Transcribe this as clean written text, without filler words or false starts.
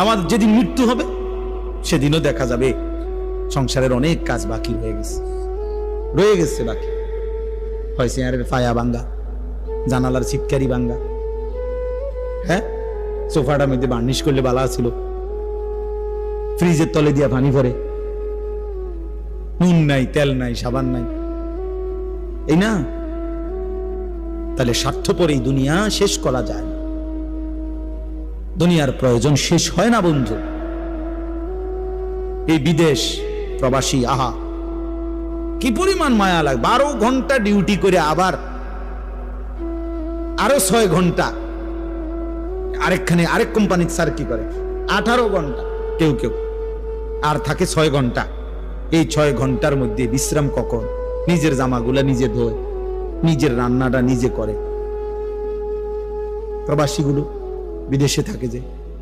আমার যেদিন মৃত্যু হবে সেদিনও দেখা যাবে সংসারের অনেক কাজ বাকি রয়ে গেছে বাকি। হয় চেয়ারের পায়া ভাঙ্গা, জানালার ছিটকারি ভাঙ্গা, হ্যাঁ, সোফাটার মধ্যে বার্নিশ করলে বালা ছিল, ফ্রিজের তলে দিয়া পানি ভরে, নুন নাই, তেল নাই, সাবান নাই, এই না? তাহলে স্বার্থপর এই দুনিয়া শেষ করা যায় না। দুনিয়ার প্রয়োজন শেষ হয় না বন্ধু। এই বিদেশ প্রবাসী, আহা কি পরিমাণ মায়া লাগে। 12 ঘন্টা ডিউটি করে আবার আরো 6 ঘন্টা আরেকখানে আরেক কোম্পানির স্যার কি করে 18 ঘন্টা, কেউ কেউ আর থাকে 6 ঘন্টা। এই 6 ঘন্টার মধ্যে বিশ্রাম কখন? নিজের জামাগুলা নিজে ধোয়, নিজের রান্নাটা নিজে করে। প্রবাসীগুলো বিদেশে থাকে যে